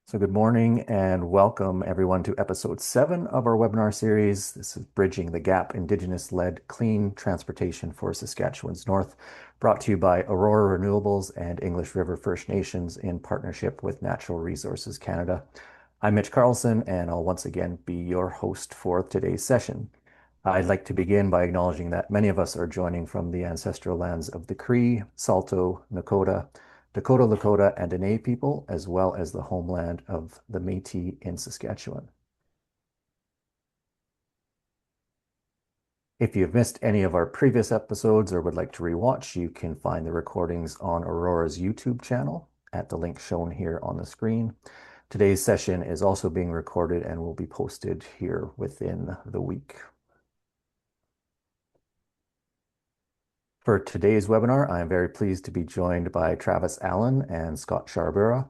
So good morning and welcome everyone to episode 7 of our webinar series. This is Bridging the Gap, Indigenous-Led Clean Transportation for Saskatchewan's North, brought to you by Aurora Renewables and English River First Nations in partnership with Natural Resources Canada. I'm Mitch Carlson and I'll once again be your host for today's session. I'd like to begin by acknowledging that many of us are joining from the ancestral lands of the Cree, Saulteaux, Nakota, Dakota, Lakota, and Dene people, as well as the homeland of the Métis in Saskatchewan. If you've missed any of our previous episodes or would like to rewatch, you can find the recordings on Aurora's YouTube channel at the link shown here on the screen. Today's session is also being recorded and will be posted here within the week. For today's webinar, I am very pleased to be joined by Travis Allan and Scott Sharabura.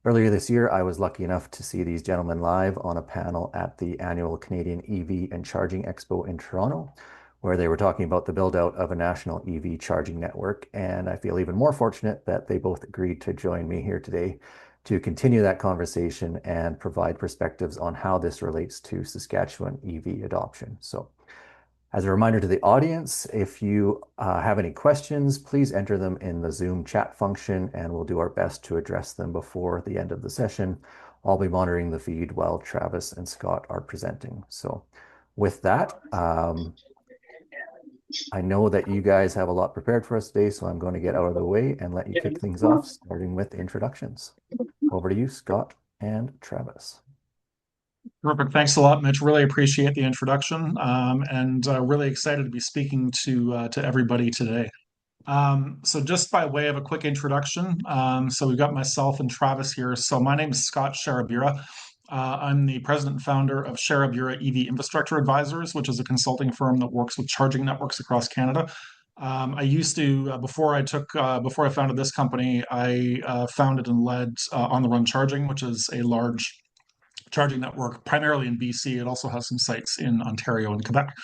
Earlier this year, I was lucky enough to see these gentlemen live on a panel at the annual Canadian EV and Charging Expo in Toronto, where they were talking about the build out of a national EV charging network. And I feel even more fortunate that they both agreed to join me here today to continue that conversation and provide perspectives on how this relates to Saskatchewan EV adoption. So as a reminder to the audience, if you have any questions, please enter them in the Zoom chat function and we'll do our best to address them before the end of the session. I'll be monitoring the feed while Travis and Scott are presenting. So with that, I know that you guys have a lot prepared for us today, so I'm going to get out of the way and let you kick things off, starting with introductions. Over to you, Scott and Travis. Perfect. Thanks a lot, Mitch. Really appreciate the introduction, and really excited to be speaking to everybody today. So just by way of a quick introduction, so we've got myself and Travis here. So my name is Scott Sharabura. I'm the president and founder of Sharabura EV Infrastructure Advisors, which is a consulting firm that works with charging networks across Canada. I used to, before I founded this company, I founded and led On the Run Charging, which is a large charging network, primarily in BC. It also has some sites in Ontario and Quebec.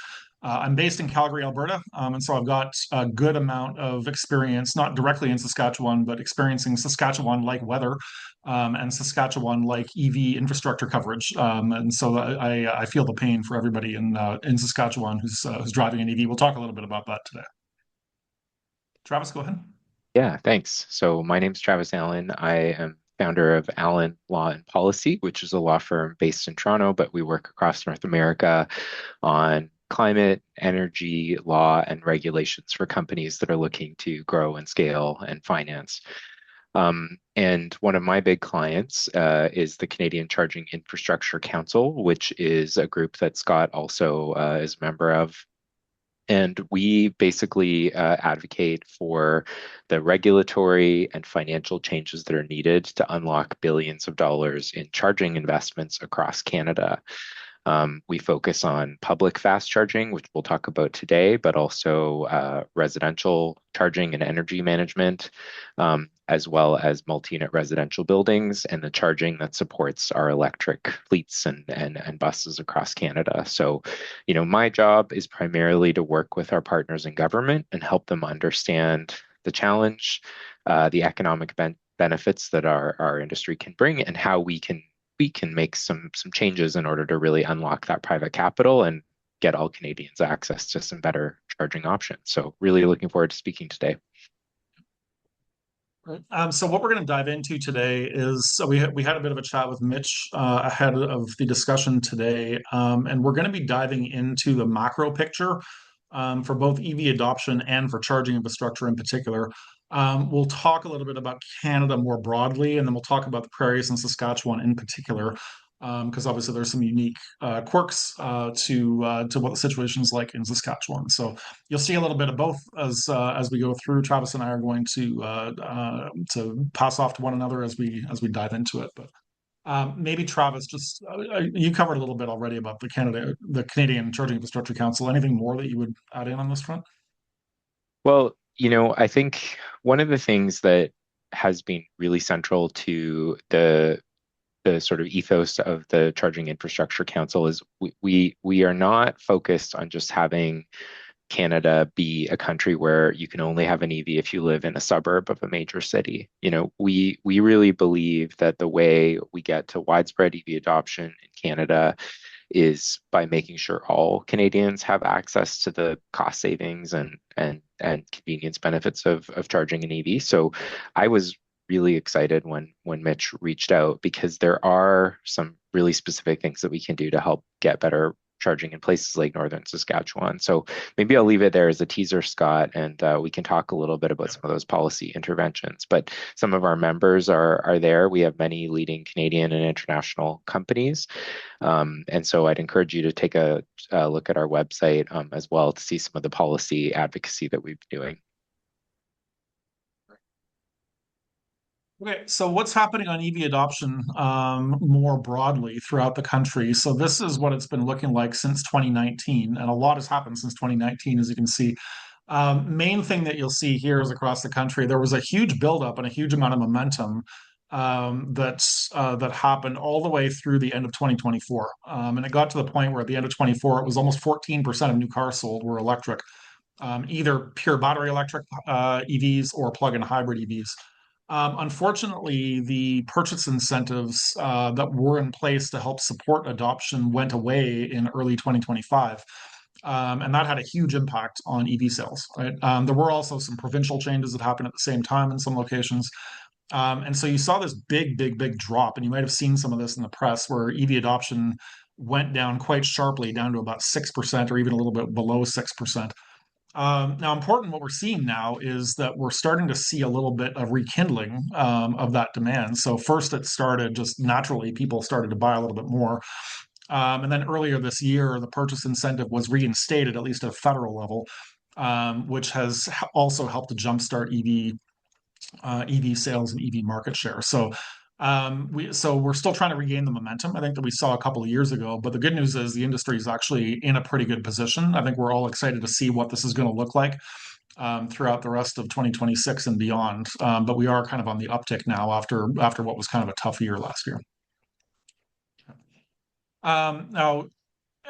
I'm based in Calgary, Alberta, and so I've got a good amount of experience, not directly in Saskatchewan, but experiencing Saskatchewan-like weather and Saskatchewan-like EV infrastructure coverage. And so I feel the pain for everybody in Saskatchewan who's driving an EV. We'll talk a little bit about that today. Travis, go ahead. Yeah, thanks. So my name's Travis Allan. I am founder of Allan Law and Policy, which is a law firm based in Toronto, but we work across North America on climate, energy, law, and regulations for companies that are looking to grow and scale and finance. And one of my big clients is the Canadian Charging Infrastructure Council, which is a group that Scott also is a member of. And we basically advocate for the regulatory and financial changes that are needed to unlock billions of dollars in charging investments across Canada. We focus on public fast charging, which we'll talk about today, but also residential charging and energy management, as well as multi-unit residential buildings and the charging that supports our electric fleets and buses across Canada. So, my job is primarily to work with our partners in government and help them understand the challenge, the economic benefits that our industry can bring, and how we can make some changes in order to really unlock that private capital and get all Canadians access to some better charging options. So really looking forward to speaking today. Right. So what we're going to dive into today is we had a bit of a chat with Mitch ahead of the discussion today, and we're going to be diving into the macro picture for both EV adoption and for charging infrastructure in particular. We'll talk a little bit about Canada more broadly, and then we'll talk about the prairies in Saskatchewan in particular, because obviously there's some unique quirks to what the situation is like in Saskatchewan. So you'll see a little bit of both as we go through. Travis and I are going to pass off to one another as we dive into it, but. Maybe Travis, just you covered a little bit already about the Canadian Charging Infrastructure Council. Anything more that you would add in on this front? Well, I think one of the things that has been really central to the sort of ethos of the Charging Infrastructure Council is we are not focused on just having Canada be a country where you can only have an EV if you live in a suburb of a major city. We really believe that the way we get to widespread EV adoption in Canada is by making sure all Canadians have access to the cost savings and convenience benefits of charging an EV. So I was really excited when Mitch reached out because there are some really specific things that we can do to help get better charging in places like northern Saskatchewan. So maybe I'll leave it there as a teaser, Scott, and we can talk a little bit about some of those policy interventions. But some of our members are there. We have many leading Canadian and international companies. And so I'd encourage you to take a look at our website as well to see some of the policy advocacy that we've been doing. Okay, so what's happening on EV adoption more broadly throughout the country? So this is what it's been looking like since 2019, and a lot has happened since 2019, as you can see. Main thing that you'll see here is across the country, there was a huge buildup and a huge amount of momentum that happened all the way through the end of 2024. And it got to the point where at the end of 24, it was almost 14% of new cars sold were electric, either pure battery electric EVs or plug-in hybrid EVs. Unfortunately, the purchase incentives that were in place to help support adoption went away in early 2025. And that had a huge impact on EV sales, right? There were also some provincial changes that happened at the same time in some locations. And so you saw this big, big, big drop, and you might have seen some of this in the press where EV adoption went down quite sharply, down to about 6% or even a little bit below 6%. Now, important what we're seeing now is that we're starting to see a little bit of rekindling of that demand. So first it started just naturally, people started to buy a little bit more. And then earlier this year, the purchase incentive was reinstated, at least at a federal level, which has also helped to jumpstart EV sales and EV market share. So we're still trying to regain the momentum I think that we saw a couple of years ago. But the good news is the industry is actually in a pretty good position. I think we're all excited to see what this is going to look like throughout the rest of 2026 and beyond. But we are kind of on the uptick now after what was kind of a tough year last year. Now,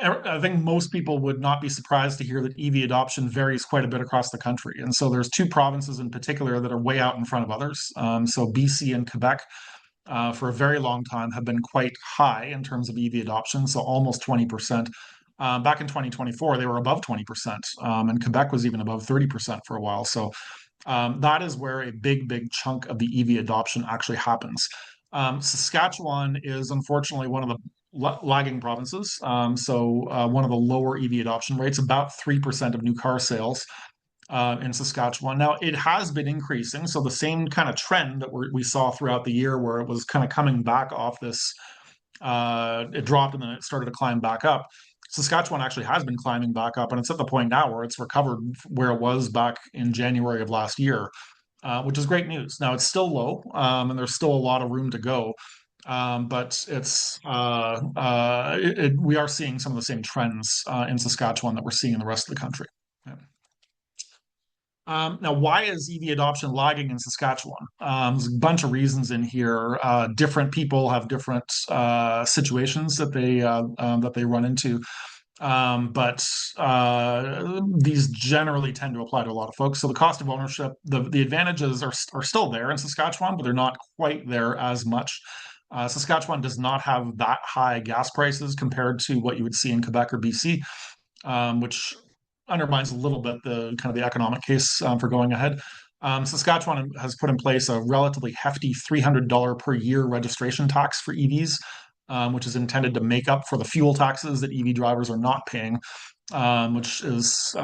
I think most people would not be surprised to hear that EV adoption varies quite a bit across the country. And so there's two provinces in particular that are way out in front of others. So BC and Quebec, for a very long time, have been quite high in terms of EV adoption, so almost 20%. Back in 2024, they were above 20%, and Quebec was even above 30% for a while. So that is where a big, big chunk of the EV adoption actually happens. Saskatchewan is unfortunately one of the lagging provinces. One of the lower EV adoption rates, about 3% of new car sales in Saskatchewan. Now, it has been increasing. So the same kind of trend that we saw throughout the year where it was kind of coming back off this, it dropped and then it started to climb back up. Saskatchewan actually has been climbing back up, and it's at the point now where it's recovered where it was back in January of last year, which is great news. Now, it's still low, and there's still a lot of room to go. But we are seeing some of the same trends in Saskatchewan that we're seeing in the rest of the country. Yeah. Now, why is EV adoption lagging in Saskatchewan? There's a bunch of reasons in here. Different people have different situations that they run into. But these generally tend to apply to a lot of folks. So the cost of ownership, the advantages are still there in Saskatchewan, but they're not quite there as much. Saskatchewan does not have that high gas prices compared to what you would see in Quebec or BC, which undermines a little bit the kind of the economic case for going ahead. Saskatchewan has put in place a relatively hefty $300 per year registration tax for EVs, which is intended to make up for the fuel taxes that EV drivers are not paying, which is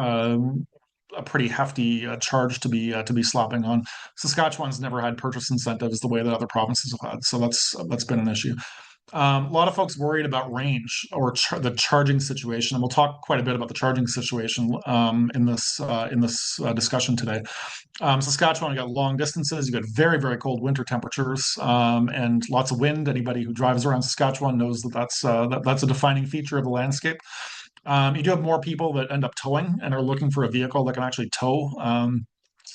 a pretty hefty charge to be slapping on. Saskatchewan's never had purchase incentives the way that other provinces have had, so that's been an issue. A lot of folks worried about range or the charging situation, and we'll talk quite a bit about the charging situation in this discussion today. Saskatchewan, you got long distances, you got very, very cold winter temperatures, and lots of wind. Anybody who drives around Saskatchewan knows that's a defining feature of the landscape. You do have more people that end up towing and are looking for a vehicle that can actually tow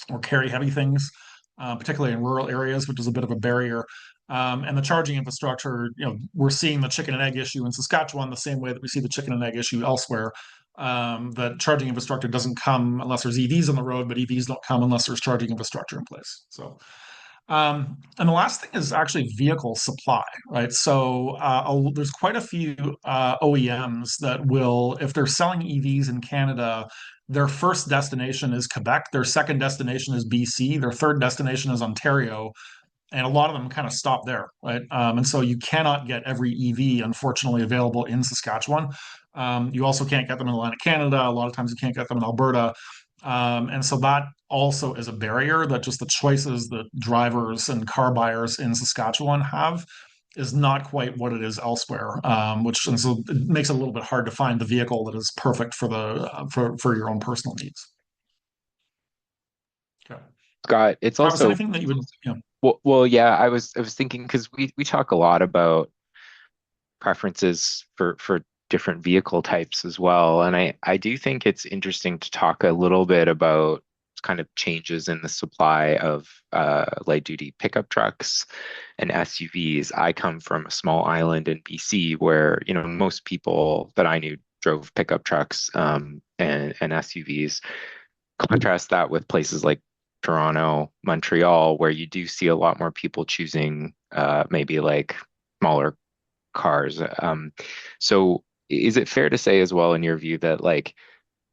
or carry heavy things, particularly in rural areas, which is a bit of a barrier. And the charging infrastructure, we're seeing the chicken and egg issue in Saskatchewan the same way that we see the chicken and egg issue elsewhere. that charging infrastructure doesn't come unless there's EVs on the road, but EVs don't come unless there's charging infrastructure in place. So, and the last thing is actually vehicle supply, right? So there's quite a few OEMs that will, if they're selling EVs in Canada, their first destination is Quebec, their second destination is BC, their third destination is Ontario, and a lot of them kind of stop there, right? And so you cannot get every EV, unfortunately, available in Saskatchewan. You also can't get them in Atlantic Canada. A lot of times you can't get them in Alberta. And so that also is a barrier that just the choices that drivers and car buyers in Saskatchewan have is not quite what it is elsewhere, which and so it makes it a little bit hard to find the vehicle that is perfect for the for your own personal needs. Okay. Scott, it's Travis, also anything that you would, you know, well, yeah, I was thinking because we talk a lot about preferences for different vehicle types as well. And I do think it's interesting to talk a little bit about kind of changes in the supply of light duty pickup trucks and SUVs. I come from a small island in BC where, most people that I knew drove pickup trucks and SUVs. Contrast that with places like Toronto, Montreal, where you do see a lot more people choosing maybe like smaller cars. So is it fair to say as well, in your view, that like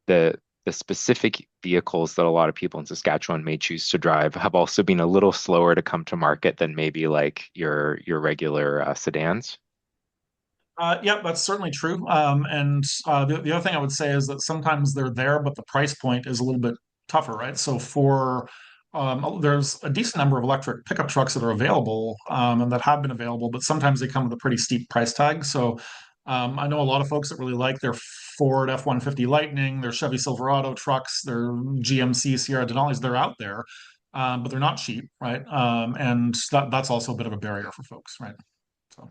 the the specific vehicles that a lot of people in Saskatchewan may choose to drive have also been a little slower to come to market than maybe like your regular sedans? yeah, that's certainly true. And the other thing I would say is that sometimes they're there, but the price point is a little bit tougher, right? So there's a decent number of electric pickup trucks that are available and that have been available, but sometimes they come with a pretty steep price tag. So I know a lot of folks that really like their Ford F-150 Lightning, their Chevy Silverado trucks, their GMC Sierra Denali's. They're out there, but they're not cheap, right? And that's also a bit of a barrier for folks, right? So.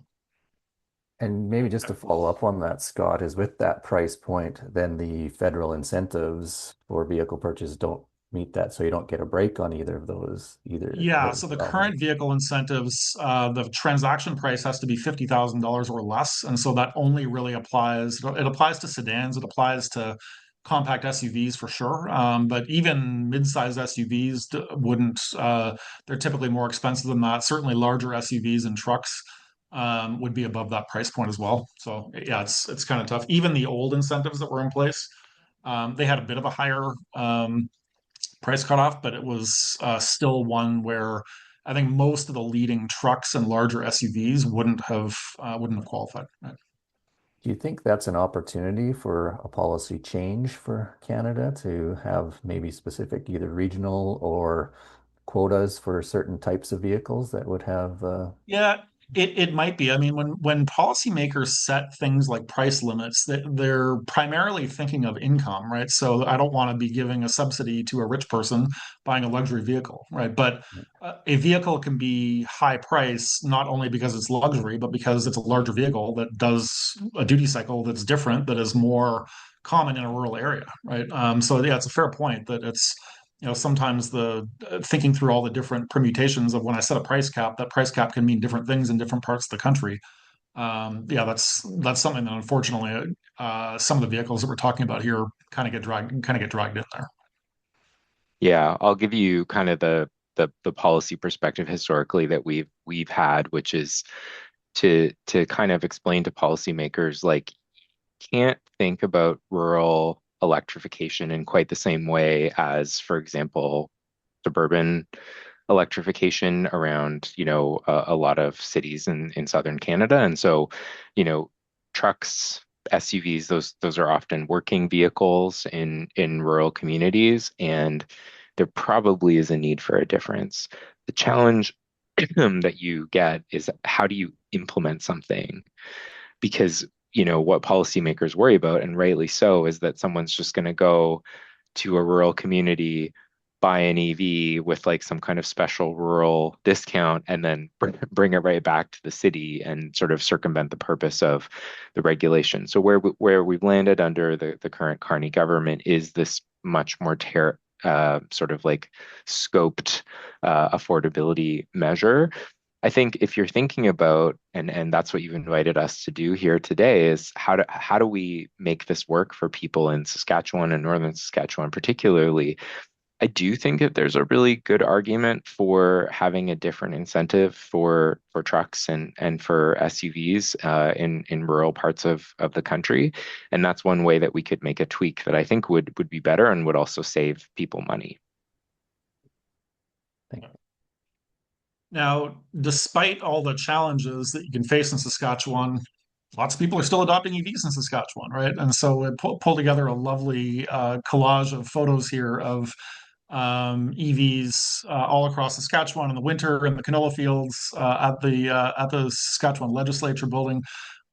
And maybe just Yeah. to follow up on that, Scott, is with that price point, then the federal incentives for vehicle purchase don't meet that, so you don't get a break on either of those, either Yeah, those so the current elements. vehicle incentives, the transaction price has to be $50,000 or less, and so that only really applies. It applies to sedans, it applies to compact SUVs for sure, but even mid-size SUVs wouldn't. They're typically more expensive than that. Certainly, larger SUVs and trucks would be above that price point as well. So yeah, it's kind of tough. Even the old incentives that were in place, they had a bit of a higher price cutoff, but it was still one where I think most of the leading trucks and larger SUVs wouldn't have qualified. Right? Do you think that's an opportunity for a policy change for Canada to have maybe specific either regional or quotas for certain types of vehicles that would have Yeah, it might be. I mean, when policymakers set things like price limits, they're primarily thinking of income, right? So I don't want to be giving a subsidy to a rich person buying a luxury vehicle, right? But a vehicle can be high price not only because it's luxury, but because it's a larger vehicle that does a duty cycle that's different, that is more common in a rural area, right? So yeah, it's a fair point that it's sometimes the thinking through all the different permutations of when I set a price cap, that price cap can mean different things in different parts of the country. Yeah, that's something that unfortunately some of the vehicles that we're talking about here kind of get dragged in there. Yeah, I'll give you kind of the policy perspective historically that we've had, which is to kind of explain to policymakers like can't think about rural electrification in quite the same way as, for example, suburban electrification around, a lot of cities in southern Canada. And so, you know, trucks, SUVs, those are often working vehicles in rural communities, and there probably is a need for a difference. The challenge that you get is how do you implement something? Because what policymakers worry about, and rightly so, is that someone's just going to go to a rural community, buy an EV with like some kind of special rural discount, and then bring it right back to the city and sort of circumvent the purpose of the regulation. So where we've landed under the current Carney government is this much more sort of like scoped affordability measure. I think if you're thinking about, and that's what you've invited us to do here today, is how do we make this work for people in Saskatchewan and northern Saskatchewan particularly? I do think that there's a really good argument for having a different incentive for trucks and for SUVs in rural parts of the country, and that's one way that we could make a tweak that I think would be better and would also save people money. Thank you. Now, despite all the challenges that you can face in Saskatchewan, lots of people are still adopting EVs in Saskatchewan, right? And so it pulled together a lovely collage of photos here of EVs all across Saskatchewan in the winter in the canola fields at the Saskatchewan Legislature building.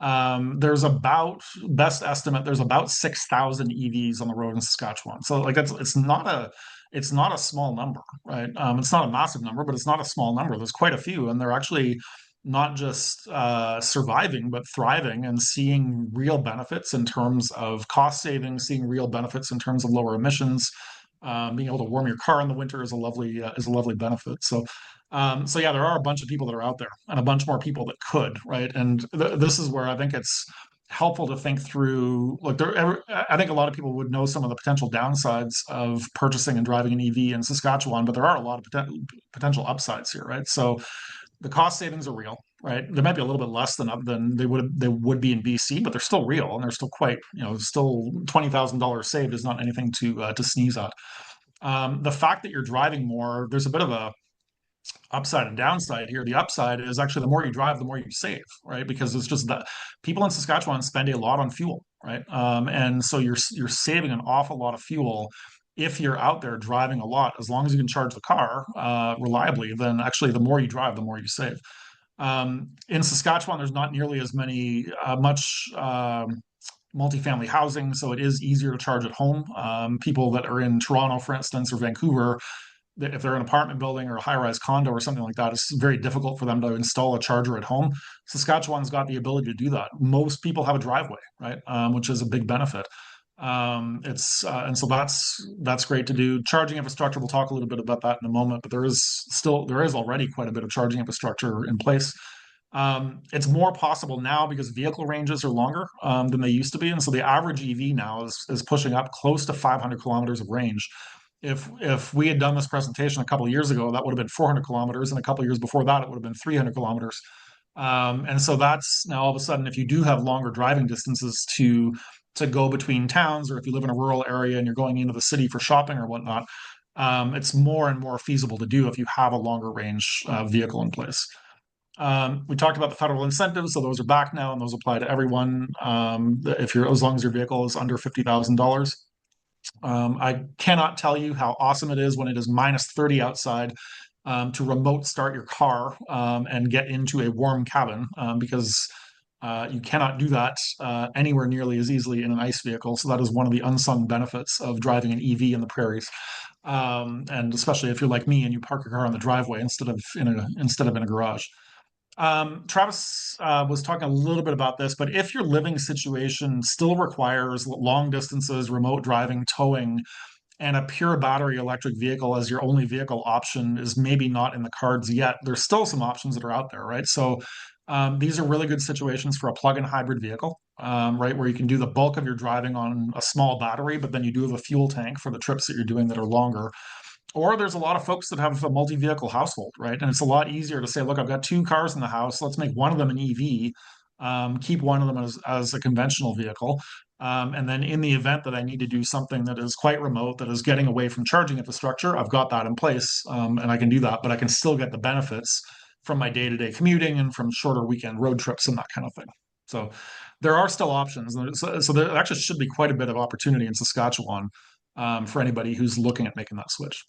There's about best estimate there's about 6,000 EVs on the road in Saskatchewan. So like it's not a small number, right? It's not a massive number, but it's not a small number. There's quite a few, and they're actually not just surviving, but thriving and seeing real benefits in terms of cost savings, seeing real benefits in terms of lower emissions. Being able to warm your car in the winter is a lovely benefit. So yeah, there are a bunch of people that are out there, and a bunch more people that could, right? And this is where I think it's helpful to think through. Like I think a lot of people would know some of the potential downsides of purchasing and driving an EV in Saskatchewan, but there are a lot of potential upsides here, right? So the cost savings are real, right? They might be a little bit less than they would be in BC, but they're still real, and they're still quite, still $20,000 saved is not anything to sneeze at. The fact that you're driving more, there's a bit of a upside and downside here. The upside is actually the more you drive, the more you save, right? Because it's just that people in Saskatchewan spend a lot on fuel, right? And so you're saving an awful lot of fuel if you're out there driving a lot. As long as you can charge the car reliably, then actually the more you drive, the more you save. In Saskatchewan, there's not nearly as much multifamily housing, so it is easier to charge at home. People that are in Toronto, for instance, or Vancouver, if they're in an apartment building or a high-rise condo or something like that, it's very difficult for them to install a charger at home. Saskatchewan's got the ability to do that. Most people have a driveway, right, which is a big benefit. It's and so that's great to do. Charging infrastructure, we'll talk a little bit about that in a moment, but there is already quite a bit of charging infrastructure in place. It's more possible now because vehicle ranges are longer than they used to be, and so the average EV now is pushing up close to 500 kilometers of range. If we had done this presentation a couple of years ago, that would have been 400 kilometers, and a couple of years before that, it would have been 300 kilometers. And so that's now all of a sudden, if you do have longer driving distances to go between towns, or if you live in a rural area and you're going into the city for shopping or whatnot, it's more and more feasible to do if you have a longer range vehicle in place. We talked about the federal incentives, so those are back now, and those apply to everyone. If you're as long as your vehicle is under $50,000. I cannot tell you how awesome it is when it is minus 30 outside to remote start your car and get into a warm cabin because you cannot do that anywhere nearly as easily in an ICE vehicle. So that is one of the unsung benefits of driving an EV in the prairies. And especially if you're like me and you park your car on the driveway instead of in a garage. Travis was talking a little bit about this, but if your living situation still requires long distances, remote driving, towing, and a pure battery electric vehicle as your only vehicle option is maybe not in the cards yet, there's still some options that are out there, right? So these are really good situations for a plug-in hybrid vehicle, right, where you can do the bulk of your driving on a small battery, but then you do have a fuel tank for the trips that you're doing that are longer. Or there's a lot of folks that have a multi-vehicle household, right? And it's a lot easier to say, look, I've got two cars in the house. Let's make one of them an EV, keep one of them as a conventional vehicle. And then in the event that I need to do something that is quite remote, that is getting away from charging infrastructure, I've got that in place and I can do that, but I can still get the benefits from my day-to-day commuting and from shorter weekend road trips and that kind of thing. So there are still options. So there actually should be quite a bit of opportunity in Saskatchewan for anybody who's looking at making that switch.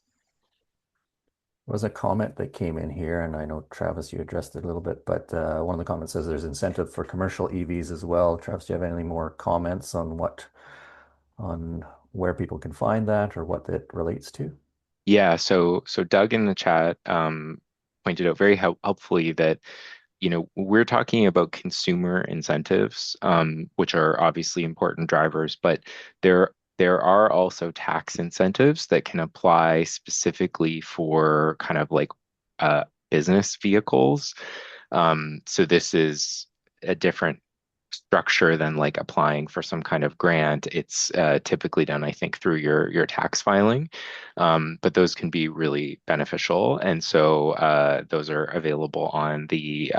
There was a comment that came in here, and I know, Travis, you addressed it a little bit, but one of the comments says there's incentive for commercial EVs as well. Travis, do you have any more comments on where people can find that or what that relates to? Yeah, so Doug in the chat pointed out very helpfully that we're talking about consumer incentives, which are obviously important drivers, but there are also tax incentives that can apply specifically for kind of like business vehicles. So this is a different structure than like applying for some kind of grant. It's typically done, I think, through your tax filing, but those can be really beneficial. And so those are available on the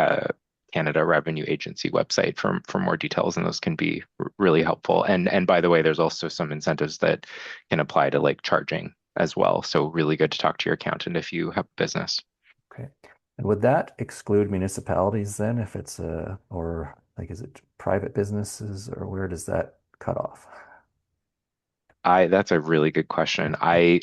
Canada Revenue Agency website for more details, and those can be really helpful. And by the way, there's also some incentives that can apply to like charging as well. So really good to talk to your accountant if you have a business. Okay. And would that exclude municipalities then if it's or like is it private businesses or where does that cut off? I That's a really good question. I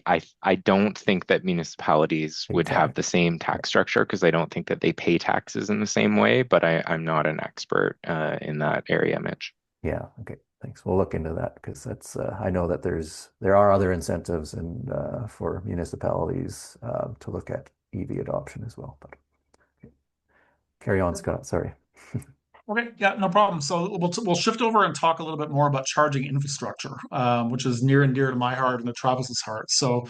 don't think that municipalities would have Exactly. the same Yeah. tax structure because I don't think that they pay taxes in the same way, but I'm not an expert in that area, Mitch. Yeah. Okay. Thanks. We'll look into that because that's I know that there are other incentives and for municipalities to look at EV adoption as well. But okay. Carry on, Scott. Sorry. Okay, yeah, no problem. So we'll shift over and talk a little bit more about charging infrastructure, which is near and dear to my heart and to Travis's heart. So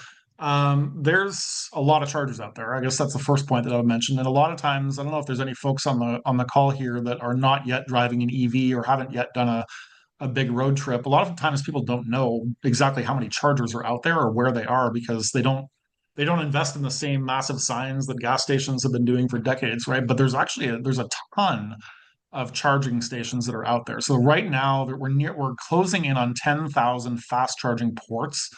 there's a lot of chargers out there. I guess that's the first point that I would mention. And a lot of times, I don't know if there's any folks on the call here that are not yet driving an EV or haven't yet done a big road trip. A lot of times people don't know exactly how many chargers are out there or where they are because they don't invest in the same massive signs that gas stations have been doing for decades, right? But there's a ton of charging stations that are out there. So right now that we're closing in on 10,000 fast charging ports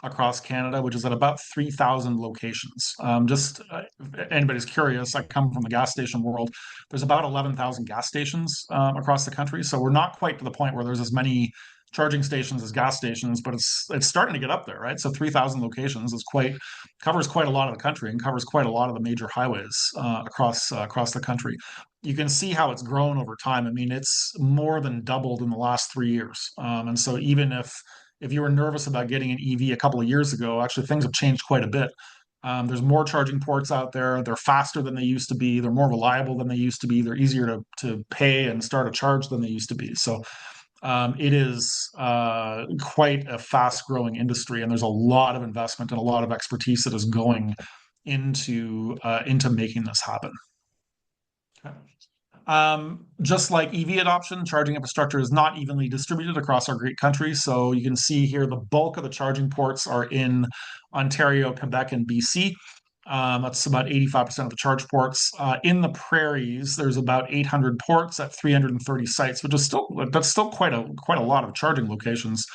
across Canada, which is at about 3,000 locations. Just if anybody's curious, I come from the gas station world. There's about 11,000 gas stations across the country, so we're not quite to the point where there's as many charging stations as gas stations, but it's starting to get up there, right? So 3,000 locations is quite covers quite a lot of the country and covers quite a lot of the major highways across the country. You can see how it's grown over time. I mean, it's more than doubled in the last 3 years, and so even if you were nervous about getting an EV a couple of years ago, actually things have changed quite a bit. There's more charging ports out there. They're faster than they used to be. They're more reliable than they used to be. They're easier to pay and start a charge than they used to be. So it is quite a fast growing industry, and there's a lot of investment and a lot of expertise that is going into making this happen. Okay. Just like EV adoption, charging infrastructure is not evenly distributed across our great country. So you can see here the bulk of the charging ports are in Ontario, Quebec, and BC. That's about 85% of the charge ports. In the prairies, there's about 800 ports at 330 sites, which is still quite a lot of charging locations.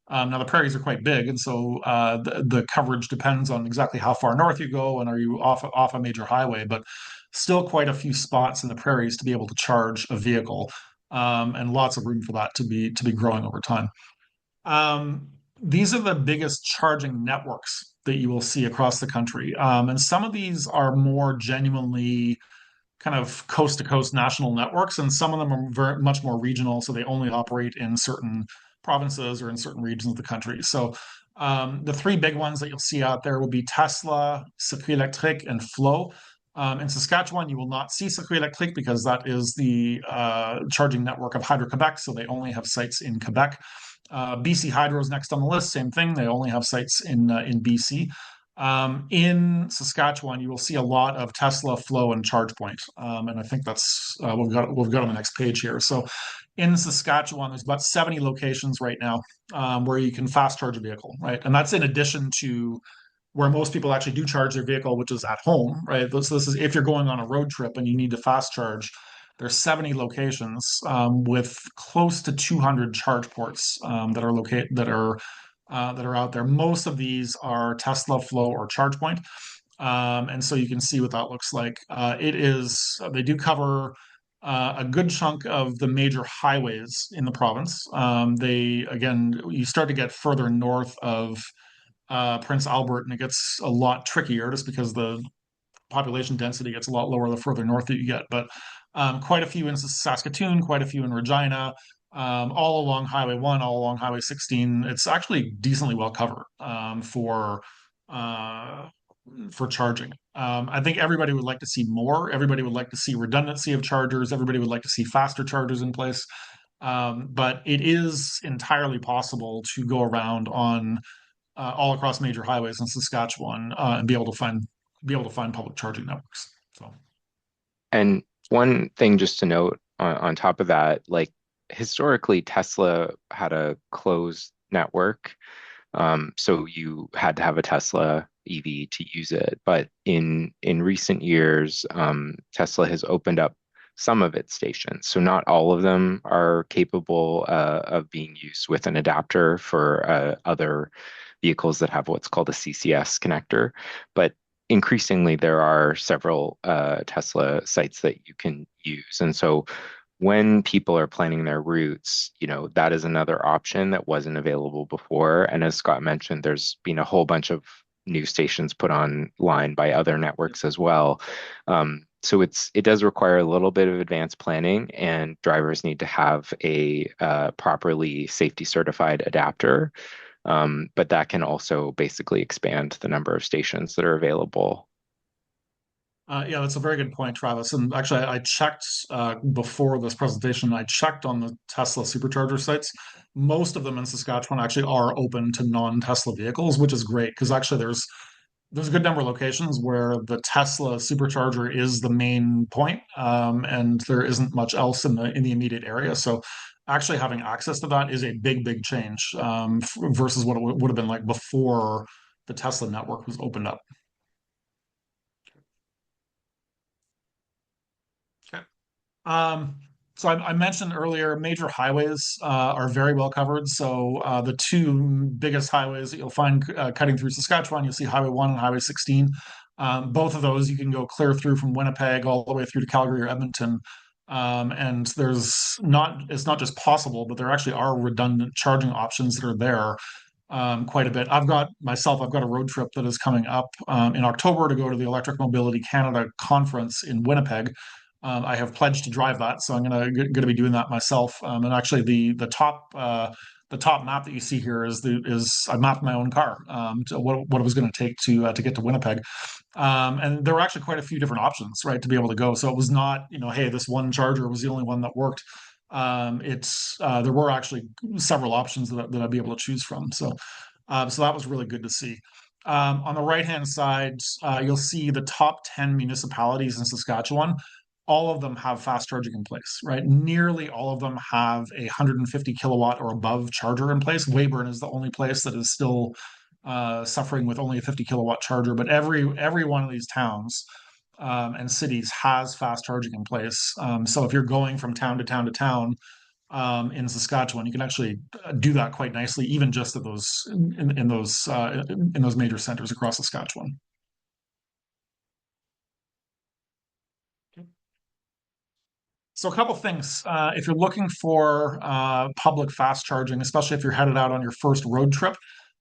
Now the prairies are quite big, and so the coverage depends on exactly how far north you go and are you off a major highway. But still quite a few spots in the prairies to be able to charge a vehicle, and lots of room for that to be growing over time. These are the biggest charging networks that you will see across the country, and some of these are more genuinely kind of coast to coast national networks, and some of them are very much more regional, so they only operate in certain provinces or in certain regions of the country. So the three big ones that you'll see out there will be Tesla, Circuit Electric, and Flow. In Saskatchewan, you will not see Circuit Electric because that is the charging network of Hydro-Quebec, so they only have sites in Quebec. BC Hydro is next on the list, same thing. They only have sites in BC. In Saskatchewan, you will see a lot of Tesla, Flow, and ChargePoint, and I think that's we've got on the next page here. So, in Saskatchewan, there's about 70 locations right now where you can fast charge a vehicle, right? And that's in addition to where most people actually do charge their vehicle, which is at home, right? This is if you're going on a road trip and you need to fast charge. There's 70 locations with close to 200 charge ports that are out there. Most of these are Tesla, Flow, or ChargePoint, and so you can see what that looks like. They do cover a good chunk of the major highways in the province. You start to get further north of Prince Albert, and it gets a lot trickier just because the population density gets a lot lower the further north that you get. But quite a few in Saskatoon, quite a few in Regina, all along Highway 1, all along Highway 16. It's actually decently well covered uh, for charging. I think everybody would like to see more. Everybody would like to see redundancy of chargers. Everybody would like to see faster chargers in place. But it is entirely possible to go around on all across major highways in Saskatchewan and be able to find public charging networks. So. And one thing just to note on top of that, like historically, Tesla had a closed network. So you had to have a Tesla EV to use it. But in recent years, Tesla has opened up some of its stations. So not all of them are capable of being used with an adapter for other vehicles that have what's called a CCS connector. But increasingly, there are several Tesla sites that you can use. And so when people are planning their routes, that is another option that wasn't available before. And as Scott mentioned, there's been a whole bunch of new stations put online by other networks as well. So it does require a little bit of advanced planning, and drivers need to have a properly safety certified adapter. But that can also basically expand the number of stations that are available. Yeah, that's a very good point, Travis. And actually, I checked before this presentation. I checked on the Tesla supercharger sites. Most of them in Saskatchewan actually are open to non-Tesla vehicles, which is great because actually there's a good number of locations where the Tesla supercharger is the main point, and there isn't much else in the immediate area. So actually having access to that is a big change versus what it would have been like before the Tesla network was opened up. Okay. Um, so I mentioned earlier, major highways are very well covered. So the two biggest highways that you'll find cutting through Saskatchewan, you'll see Highway 1 and Highway 16. Both of those you can go clear through from Winnipeg all the way through to Calgary or Edmonton. And it's not just possible, but there actually are redundant charging options that are there quite a bit. I've got a road trip that is coming up in October to go to the Electric Mobility Canada conference in Winnipeg. I have pledged to drive that, so I'm gonna be doing that myself. And actually, the top map that you see here is I mapped my own car to what it was going to take to get to Winnipeg. And there were actually quite a few different options, right, to be able to go. So it was not, hey, this one charger was the only one that worked. It's There were actually several options that I'd be able to choose from. So that was really good to see. On the right hand side, you'll see the top 10 municipalities in Saskatchewan. All of them have fast charging in place, right? Nearly all of them have a 150 kilowatt or above charger in place. Weyburn is the only place that is still suffering with only a 50 kilowatt charger, but every one of these towns and cities has fast charging in place. So if you're going from town to town to town in Saskatchewan, you can actually do that quite nicely, even just at in those major centers across Saskatchewan. So a couple things. If you're looking for public fast charging, especially if you're headed out on your first road trip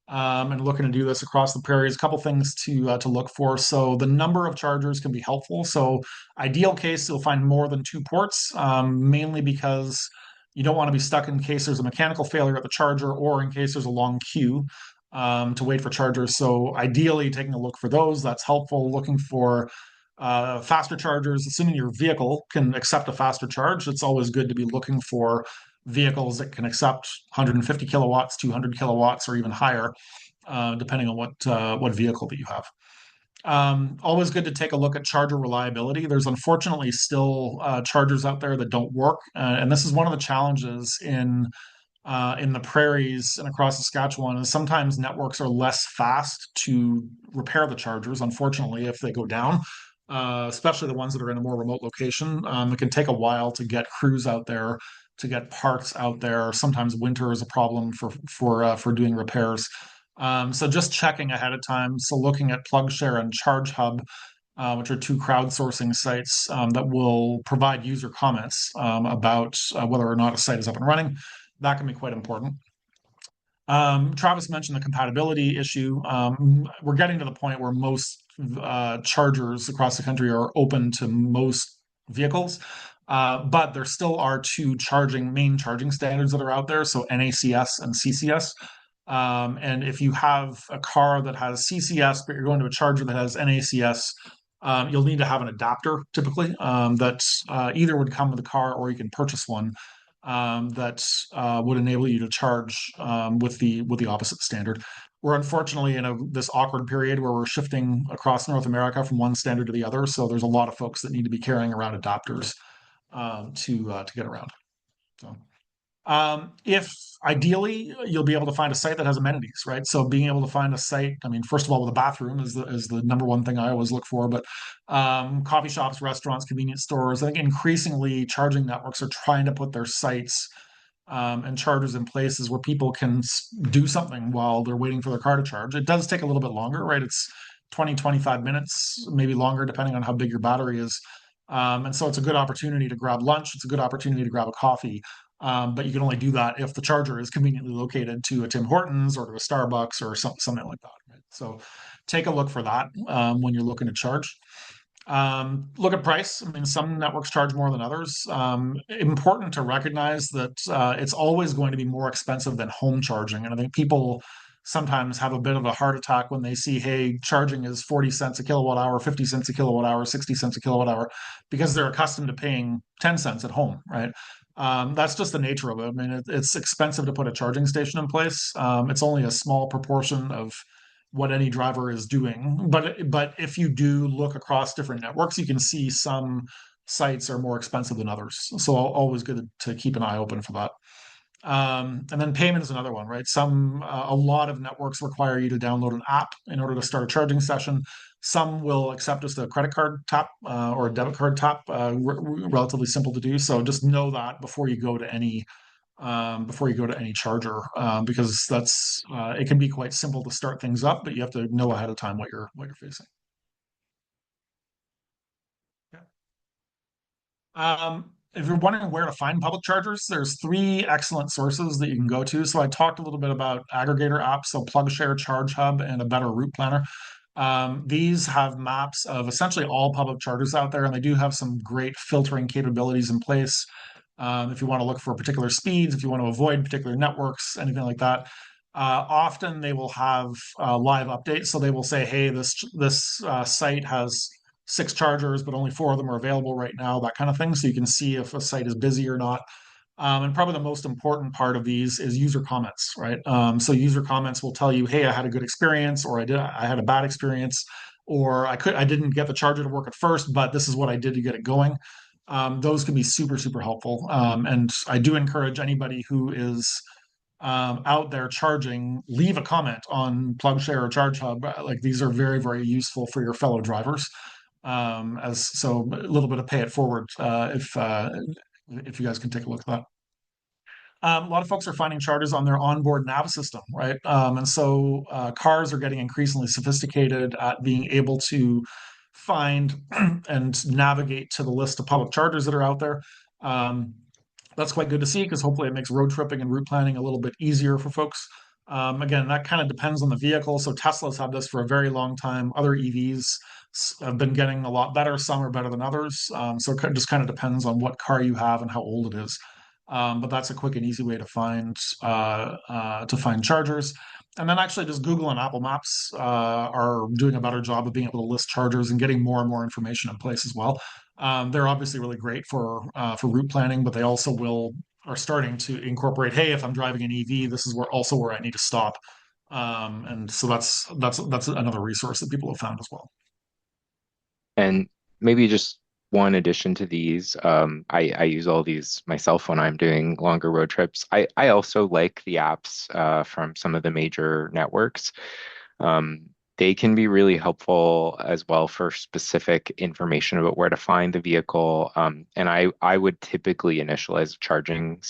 and looking to do this across the prairies, a couple things to look for. So the number of chargers can be helpful. So ideal case, you'll find more than two ports, mainly because you don't want to be stuck in case there's a mechanical failure at the charger or in case there's a long queue to wait for chargers. So ideally, taking a look for those, that's helpful. Looking for faster chargers, assuming your vehicle can accept a faster charge, it's always good to be looking for vehicles that can accept 150 kilowatts, 200 kilowatts, or even higher, depending on what vehicle that you have. Always good to take a look at charger reliability. There's unfortunately still chargers out there that don't work, and this is one of the challenges in the prairies and across Saskatchewan is sometimes networks are less fast to repair the chargers, unfortunately, if they go down, especially the ones that are in a more remote location. It can take a while to get crews out there, to get parts out there. Sometimes winter is a problem for doing repairs. So just checking ahead of time. So looking at PlugShare and ChargeHub, which are two crowdsourcing sites that will provide user comments about whether or not a site is up and running. That can be quite important. Travis mentioned the compatibility issue. We're getting to the point where most chargers across the country are open to most vehicles, but there still are two main charging standards that are out there. So NACS and CCS. And if you have a car that has CCS, but you're going to a charger that has NACS, you'll need to have an adapter typically that either would come with the car or you can purchase one that would enable you to charge with the opposite standard. we're unfortunately in this awkward period where we're shifting across North America from one standard to the other. So there's a lot of folks that need to be carrying around adapters to get around. So. If ideally you'll be able to find a site that has amenities, right? So being able to find a site, I mean, first of all, with a bathroom is the number one thing I always look for, but coffee shops, restaurants, convenience stores, I think increasingly charging networks are trying to put their sites and chargers in places where people can do something while they're waiting for their car to charge. It does take a little bit longer, right? It's 20, 25 minutes, maybe longer, depending on how big your battery is. And so it's a good opportunity to grab lunch. It's a good opportunity to grab a coffee. But you can only do that if the charger is conveniently located to a Tim Hortons or to a Starbucks or something like that. Right? So take a look for that when you're looking to charge. Look at price. I mean, some networks charge more than others. Important to recognize that it's always going to be more expensive than home charging. And I think people sometimes have a bit of a heart attack when they see, hey, charging is 40 cents a kilowatt hour, 50 cents a kilowatt hour, 60 cents a kilowatt hour, because they're accustomed to paying 10 cents at home, right? That's just the nature of it. I mean, it's expensive to put a charging station in place. It's only a small proportion of what any driver is doing. But if you do look across different networks, you can see some sites are more expensive than others. So always good to keep an eye open for that. And then payment is another one, right? A lot of networks require you to download an app in order to start a charging session. Some will accept just a credit card tap or a debit card tap, relatively simple to do. So just know that before you go to any charger, because that's it can be quite simple to start things up, but you have to know ahead of time what you're facing. Yeah. If you're wondering where to find public chargers, there's three excellent sources that you can go to. So I talked a little bit about aggregator apps, so PlugShare, Charge Hub, and a better route planner. These have maps of essentially all public chargers out there, and they do have some great filtering capabilities in place. If you want to look for particular speeds, if you want to avoid particular networks, anything like that. Often they will have live updates, so they will say, "Hey, this site has 6 chargers, but only 4 of them are available right now." That kind of thing, so you can see if a site is busy or not. And probably the most important part of these is user comments, right? So user comments will tell you, "Hey, I had a good experience," or I had a bad experience," or I didn't get the charger to work at first, but this is what I did to get it going. Those can be super, super helpful. And I do encourage anybody who is out there charging, leave a comment on PlugShare or Charge Hub. Like these are very, very useful for your fellow drivers. As so, a little bit of pay it forward if you guys can take a look at that. A lot of folks are finding chargers on their onboard nav system, right? And so cars are getting increasingly sophisticated at being able to find and navigate to the list of public chargers that are out there. That's quite good to see because hopefully it makes road tripping and route planning a little bit easier for folks. Again, that kind of depends on the vehicle. So Tesla's had this for a very long time. Other EVs have been getting a lot better. Some are better than others. So it just kind of depends on what car you have and how old it is. But that's a quick and easy way to find chargers. And then actually just Google and Apple Maps are doing a better job of being able to list chargers and getting more and more information in place as well. They're obviously really great for route planning, but they also are starting to incorporate, hey, if I'm driving an EV, this is where I need to stop. And so that's another resource that people have found as well. And maybe just one addition to these, I use all these myself when I'm doing longer road trips. I also like the apps from some of the major networks. They can be really helpful as well for specific information about where to find the vehicle. And I would typically initialize a charging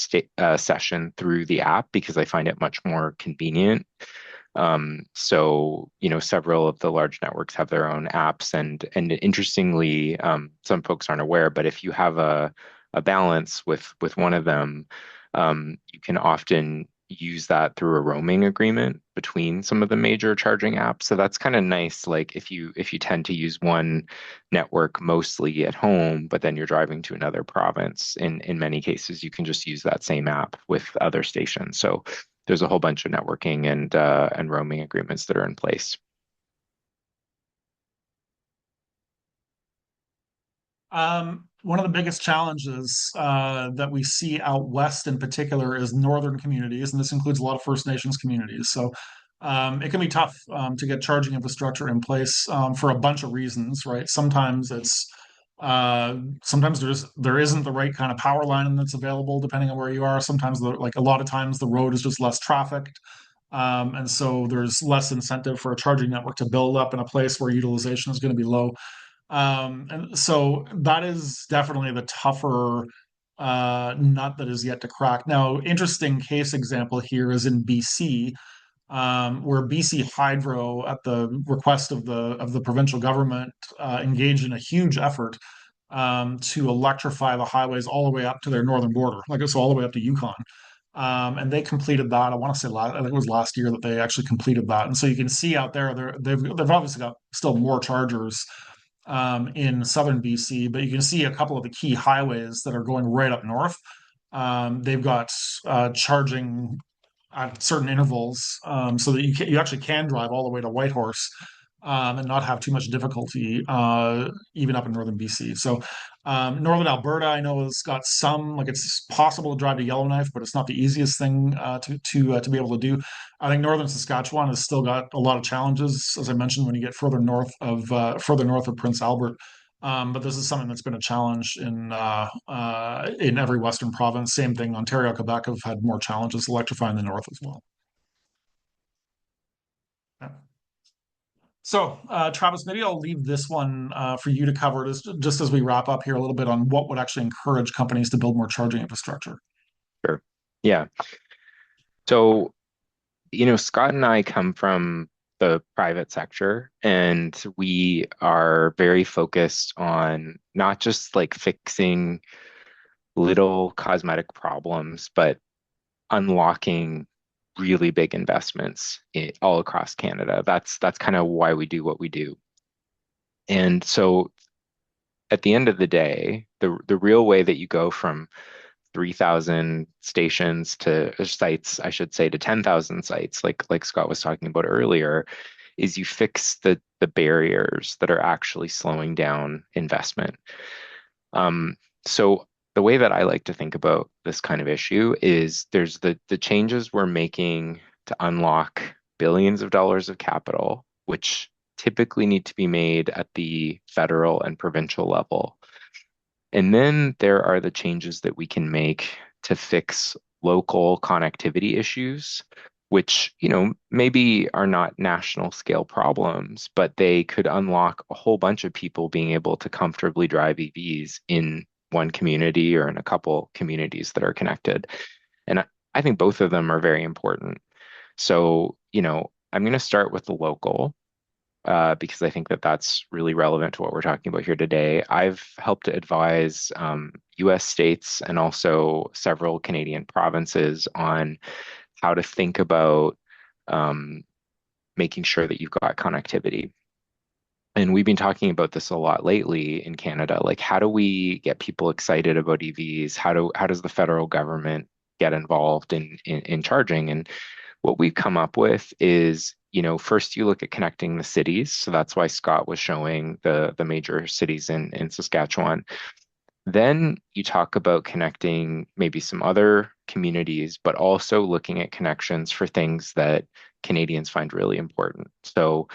session through the app because I find it much more convenient. So, several of the large networks have their own apps, and interestingly, some folks aren't aware, but if you have a balance with one of them, you can often use that through a roaming agreement between some of the major charging apps. So that's kind of nice. Like if you tend to use one network mostly at home, but then you're driving to another province, in many cases, you can just use that same app with other stations. So there's a whole bunch of networking and roaming agreements that are in place. One of the biggest challenges that we see out west in particular is northern communities, and this includes a lot of First Nations communities. So It can be tough to get charging infrastructure in place for a bunch of reasons, right? Sometimes there isn't the right kind of power line that's available depending on where you are. Sometimes like a lot of times the road is just less trafficked. And so there's less incentive for a charging network to build up in a place where utilization is going to be low. And so that is definitely the tougher nut that is yet to crack. Now, interesting case example here is in BC, where BC Hydro, at the request of the provincial government, engaged in a huge effort to electrify the highways all the way up to their northern border, like so all the way up to Yukon. And they completed that. I want to say I think it was last year that they actually completed that. And so you can see out there, they've obviously got still more chargers in southern BC, but you can see a couple of the key highways that are going right up north. They've got charging at certain intervals, so that you actually can drive all the way to Whitehorse and not have too much difficulty, even up in northern BC. So northern Alberta, I know, has got some, like, it's possible to drive to Yellowknife, but it's not the easiest thing to be able to do. I think northern Saskatchewan has still got a lot of challenges, as I mentioned, when you get further north of Prince Albert. But this is something that's been a challenge in every Western province. Same thing, Ontario, Quebec have had more challenges electrifying the north as well. Yeah. So, Travis, maybe I'll leave this one for you to cover just as we wrap up here a little bit on what would actually encourage companies to build more charging infrastructure. Sure. Yeah. So, Scott and I come from the private sector, and we are very focused on not just like fixing little cosmetic problems, but unlocking really big investments all across Canada. That's kind of why we do what we do. And so at the end of the day, the real way that you go from 3,000 stations to sites, I should say, to 10,000 sites, like Scott was talking about earlier, is you fix the barriers that are actually slowing down investment. Um, so the way that I like to think about this kind of issue is there's the changes we're making to unlock billions of dollars of capital, which typically need to be made at the federal and provincial level. And then there are the changes that we can make to fix local connectivity issues, which, maybe are not national scale problems, but they could unlock a whole bunch of people being able to comfortably drive EVs in one community or in a couple communities that are connected. And I think both of them are very important. So, I'm going to start with the local because I think that that's really relevant to what we're talking about here today. I've helped to advise US states and also several Canadian provinces on how to think about um, making sure that you've got connectivity. And we've been talking about this a lot lately in Canada. Like, how do we get people excited about EVs? How does the federal government get involved in charging? And what we've come up with is, first you look at connecting the cities. So that's why Scott was showing the major cities in Saskatchewan. Then you talk about connecting maybe some other communities, but also looking at connections for things that Canadians find really important. So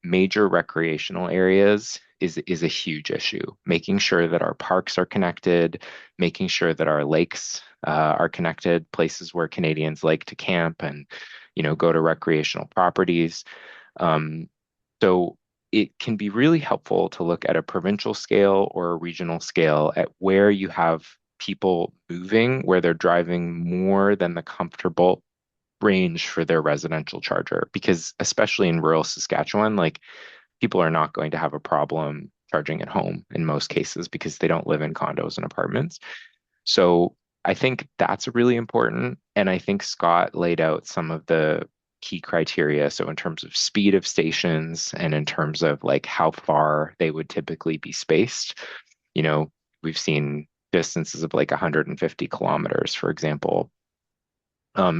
major recreational areas is a huge issue. Making sure that our parks are connected, making sure that our lakes are connected, places where Canadians like to camp and go to recreational properties. Um, so it can be really helpful to look at a provincial scale or a regional scale at where you have people moving, where they're driving more than the comfortable range for their residential charger. Because especially in rural Saskatchewan, like people are not going to have a problem charging at home in most cases because they don't live in condos and apartments. So I think that's really important. And I think Scott laid out some of the key criteria. So in terms of speed of stations and in terms of like how far they would typically be spaced, you know, we've seen distances of like 150 kilometers, for example.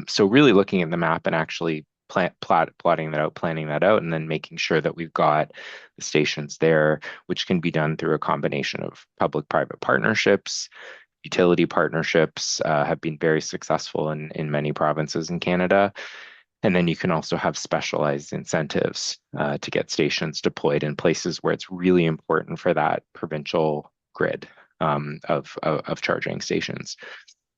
So really looking at the map and actually plotting that out, planning that out, and then making sure that we've got the stations there, which can be done through a combination of public-private partnerships. Utility partnerships have been very successful in many provinces in Canada. And then you can also have specialized incentives to get stations deployed in places where it's really important for that provincial grid of charging stations.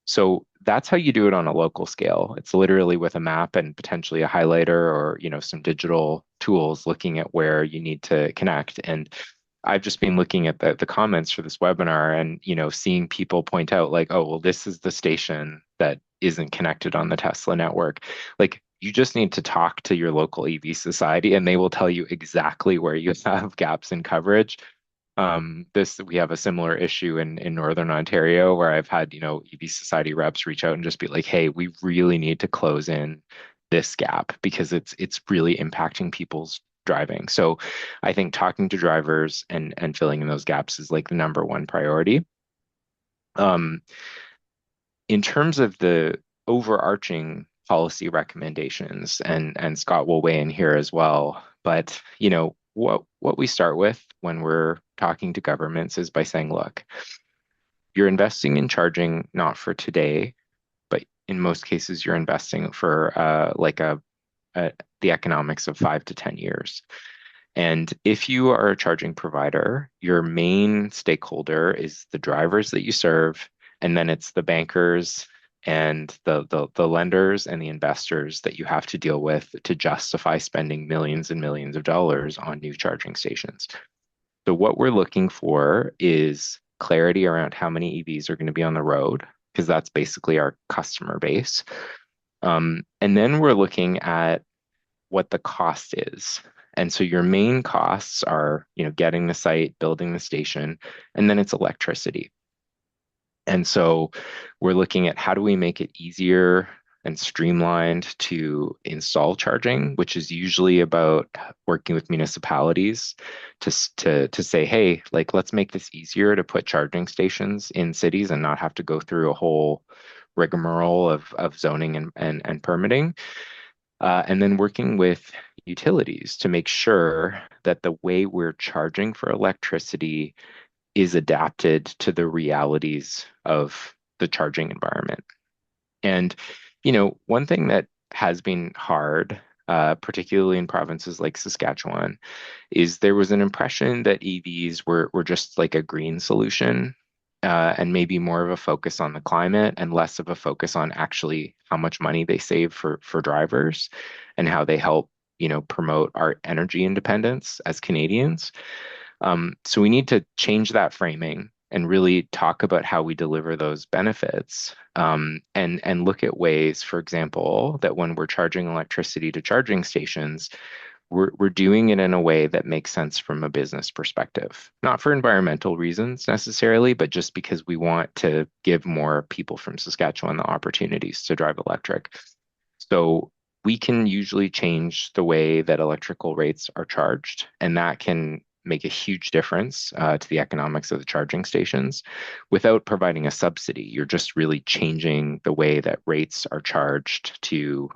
So that's how you do it on a local scale. It's literally with a map and potentially a highlighter or, some digital tools looking at where you need to connect. And I've just been looking at the comments for this webinar and, seeing people point out like, oh, well, this is the station that isn't connected on the Tesla network. Like, you just need to talk to your local EV society and they will tell you exactly where you have gaps in coverage. We have a similar issue in Northern Ontario where I've had, EV Society reps reach out and just be like, hey, we really need to close in this gap because it's really impacting people's driving. So I think talking to drivers and filling in those gaps is like the number one priority. Um, in terms of the overarching policy recommendations, and Scott will weigh in here as well, but what we start with when we're talking to governments is by saying, look, you're investing in charging not for today, but in most cases you're investing for the economics of 5 to 10 years. And if you are a charging provider, your main stakeholder is the drivers that you serve, and then it's the bankers and the lenders and the investors that you have to deal with to justify spending millions and millions of dollars on new charging stations. So what we're looking for is clarity around how many EVs are going to be on the road, because that's basically our customer base. And then we're looking at what the cost is. And so your main costs are, getting the site, building the station, and then it's electricity. And so we're looking at how do we make it easier and streamlined to install charging, which is usually about working with municipalities to say, hey, like let's make this easier to put charging stations in cities and not have to go through a whole rigmarole of zoning and permitting. And then working with utilities to make sure that the way we're charging for electricity is adapted to the realities of the charging environment. And, one thing that has been hard, particularly in provinces like Saskatchewan, is there was an impression that EVs were just like a green solution, and maybe more of a focus on the climate and less of a focus on actually how much money they save for drivers and how they help, promote our energy independence as Canadians. So we need to change that framing and really talk about how we deliver those benefits, and look at ways, for example, that when we're charging electricity to charging stations, we're doing it in a way that makes sense from a business perspective, not for environmental reasons necessarily, but just because we want to give more people from Saskatchewan the opportunities to drive electric. So we can usually change the way that electrical rates are charged, and that can make a huge difference to the economics of the charging stations without providing a subsidy. You're just really changing the way that rates are charged to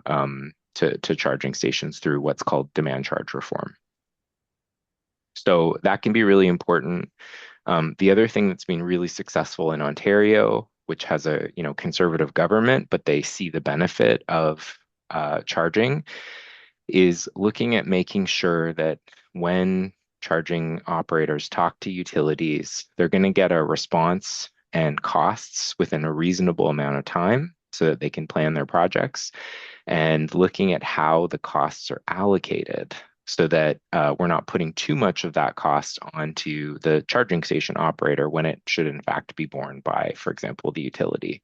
charging stations through what's called demand charge reform. So that can be really important. The other thing that's been really successful in Ontario, which has a conservative government, but they see the benefit of charging, is looking at making sure that when charging operators talk to utilities, they're going to get a response and costs within a reasonable amount of time so that they can plan their projects, and looking at how the costs are allocated so that we're not putting too much of that cost onto the charging station operator when it should in fact be borne by, for example, the utility.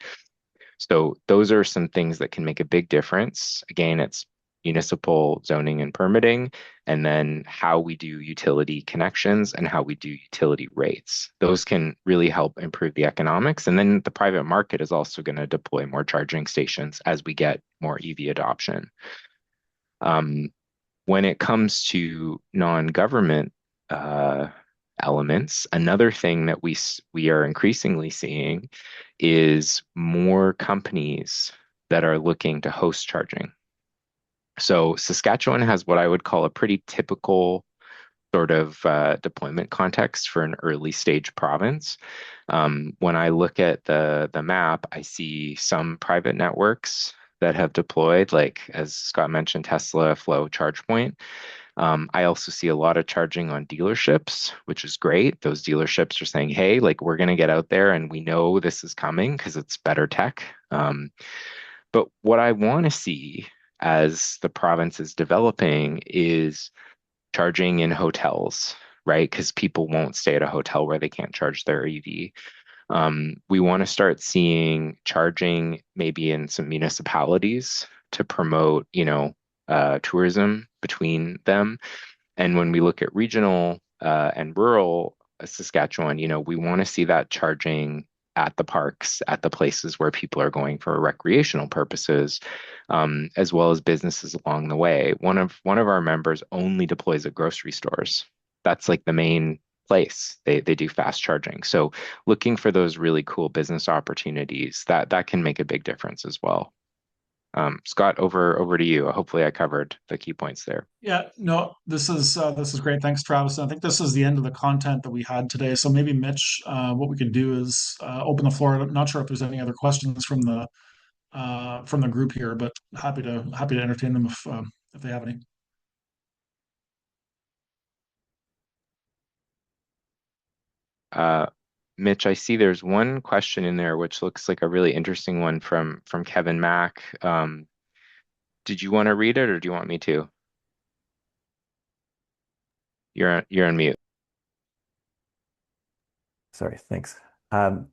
So those are some things that can make a big difference. Again, it's municipal zoning and permitting, and then how we do utility connections and how we do utility rates. Those can really help improve the economics. And then the private market is also going to deploy more charging stations as we get more EV adoption. When it comes to non-government elements, another thing that we are increasingly seeing is more companies that are looking to host charging. So Saskatchewan has what I would call a pretty typical sort of deployment context for an early stage province. When I look at the map, I see some private networks that have deployed, like as Scott mentioned, Tesla, Flow, ChargePoint. I also see a lot of charging on dealerships, which is great. Those dealerships are saying, hey, like we're going to get out there and we know this is coming because it's better tech. But what I want to see as the province is developing is charging in hotels, right? Because people won't stay at a hotel where they can't charge their EV. We want to start seeing charging maybe in some municipalities to promote, tourism between them. And when we look at regional and rural Saskatchewan, we want to see that charging at the parks, at the places where people are going for recreational purposes, as well as businesses along the way. One of our members only deploys at grocery stores. That's like the main place they do fast charging. So looking for those really cool business opportunities that can make a big difference as well. Scott, over to you. Hopefully, I covered the key points there. Yeah, no, this is great. Thanks, Travis. I think this is the end of the content that we had today. So maybe Mitch, what we could do is open the floor. I'm not sure if there's any other questions from the group here, but happy to entertain them if they have any. Uh, Mitch, I see there's one question in there which looks like a really interesting one from Kevin Mack. Did you want to read it or do you want me to? You're on mute. Sorry, thanks. Um,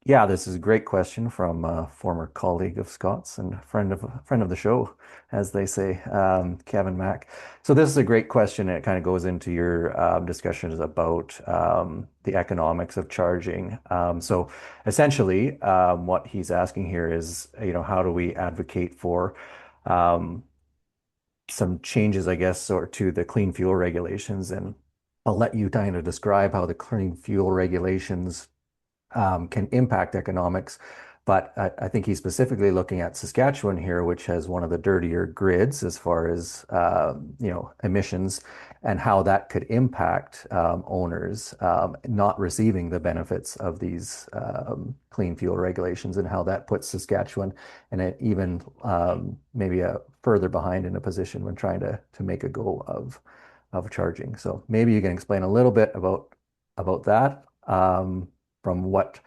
yeah, this is a great question from a former colleague of Scott's and friend of the show, as they say, Kevin Mack. So this is a great question, and it kind of goes into your discussions about the economics of charging. So essentially, what he's asking here is, how do we advocate for um, some changes, I guess, or to the clean fuel regulations? And I'll let you kind of describe how the clean fuel regulations can impact economics. But I think he's specifically looking at Saskatchewan here, which has one of the dirtier grids as far as emissions, and how that could impact owners not receiving the benefits of these clean fuel regulations, and how that puts Saskatchewan and it even maybe a further behind in a position when trying to make a go of charging. So maybe you can explain a little bit about that. From what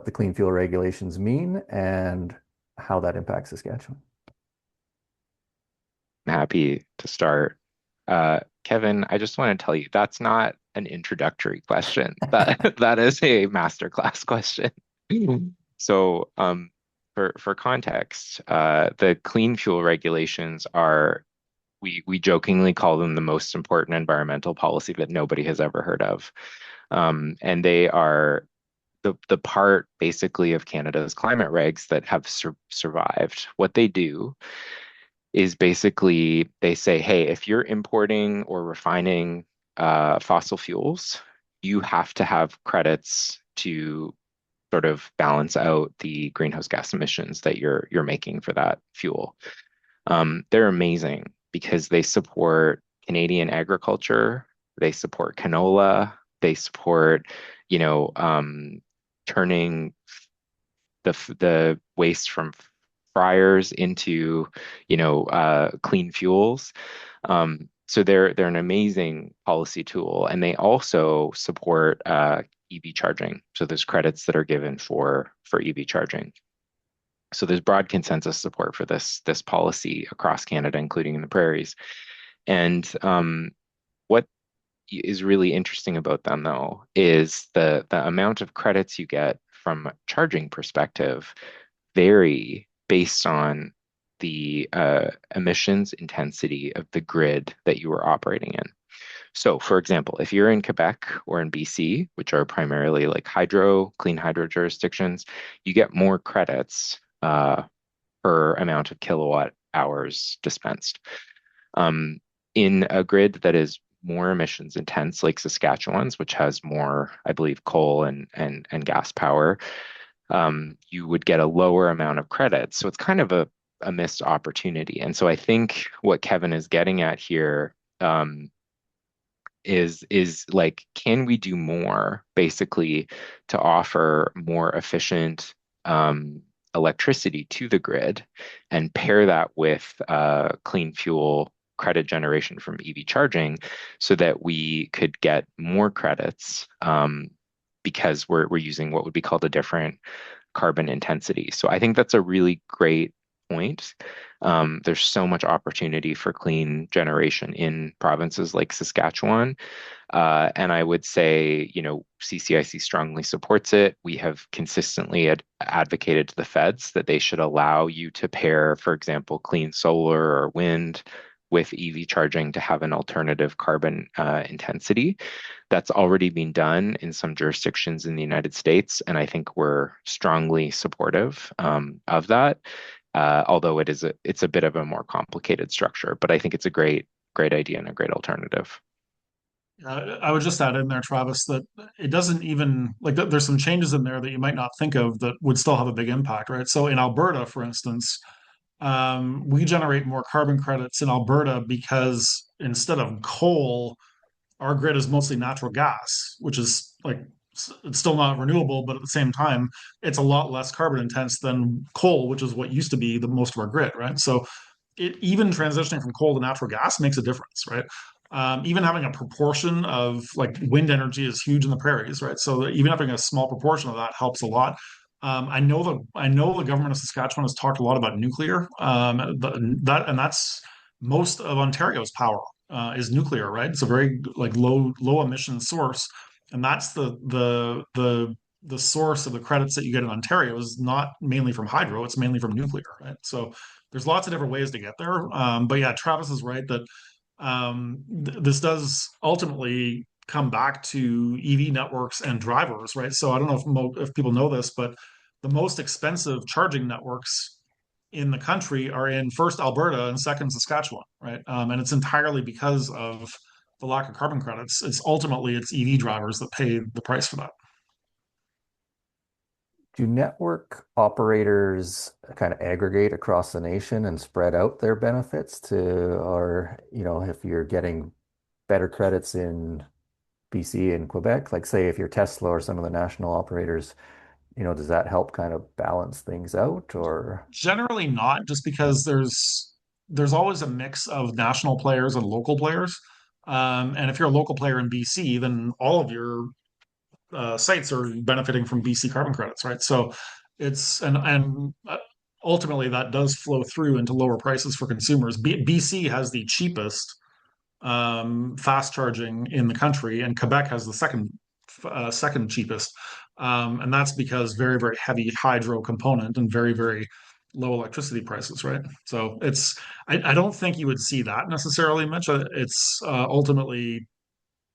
the clean fuel regulations mean and how that impacts Saskatchewan. I'm happy to start. Kevin, I just want to tell you that's not an introductory question. That is a masterclass question. So, for context, the clean fuel regulations are we jokingly call them the most important environmental policy that nobody has ever heard of. And they are the part basically of Canada's climate regs that have survived. What they do is basically they say, hey, if you're importing or refining fossil fuels, you have to have credits to sort of balance out the greenhouse gas emissions that you're making for that fuel. They're amazing because they support Canadian agriculture, they support canola, they support, turning the waste from fryers into, clean fuels. So they're an amazing policy tool, and they also support EV charging. So there's credits that are given for EV charging. So there's broad consensus support for this policy across Canada, including in the prairies. And what is really interesting about them, though, is the amount of credits you get from a charging perspective vary based on the emissions intensity of the grid that you are operating in. So, for example, if you're in Quebec or in BC, which are primarily like clean hydro jurisdictions, you get more credits per amount of kilowatt hours dispensed. In a grid that is more emissions intense, like Saskatchewan's, which has more, I believe, coal and gas power, you would get a lower amount of credits. So it's kind of a missed opportunity. And so I think what Kevin is getting at here is like, can we do more basically to offer more efficient electricity to the grid and pair that with clean fuel credit generation from EV charging so that we could get more credits because we're using what would be called a different carbon intensity. So I think that's a really great point. There's so much opportunity for clean generation in provinces like Saskatchewan. And I would say, CCIC strongly supports it. We have consistently advocated to the feds that they should allow you to pair, for example, clean solar or wind with EV charging to have an alternative carbon intensity. That's already been done in some jurisdictions in the United States, and I think we're strongly supportive of that. Although it's a bit of a more complicated structure, but I think it's a great idea and a great alternative. I would just add in there, Travis, that it doesn't even like there's some changes in there that you might not think of that would still have a big impact, right? So in Alberta, for instance, we generate more carbon credits in Alberta because instead of coal, our grid is mostly natural gas, which is like it's still not renewable, but at the same time, it's a lot less carbon intense than coal, which is what used to be the most of our grid, right? So even transitioning from coal to natural gas makes a difference, right? Even having a proportion of like wind energy is huge in the prairies, right? So even having a small proportion of that helps a lot. I know the government of Saskatchewan has talked a lot about nuclear. That's most of Ontario's power is nuclear, right? It's a very like low emission source, and that's the source of the credits that you get in Ontario is not mainly from hydro; it's mainly from nuclear, right? So there's lots of different ways to get there. But yeah, Travis is right that this does ultimately come back to EV networks and drivers, right? So I don't know if people know this, but the most expensive charging networks in the country are in first Alberta and second Saskatchewan, right? And it's entirely because of the lack of carbon credits. It's EV drivers that pay the price for that. Do network operators kind of aggregate across the nation and spread out their benefits to, or, if you're getting better credits in BC and Quebec, like say if you're Tesla or some of the national operators, does that help kind of balance things out or? Generally not, just because there's always a mix of national players and local players. And if you're a local player in BC, then all of your sites are benefiting from BC carbon credits, right? So it's and ultimately that does flow through into lower prices for consumers. BC has the cheapest fast charging in the country, and Quebec has the second cheapest, and that's because very heavy hydro component and very low electricity prices, right? So I don't think you would see that necessarily, Mitch. It's ultimately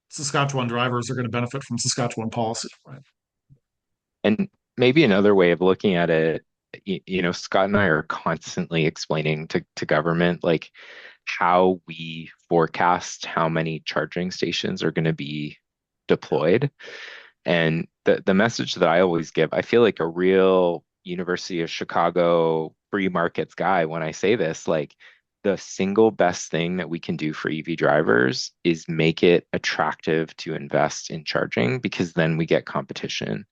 Saskatchewan drivers are going to benefit from Saskatchewan policy, right? And maybe another way of looking at it, Scott and I are constantly explaining to government like how we forecast how many charging stations are going to be deployed. And the message that I always give, I feel like a real University of Chicago free markets guy when I say this, like the single best thing that we can do for EV drivers is make it attractive to invest in charging because then we get competition.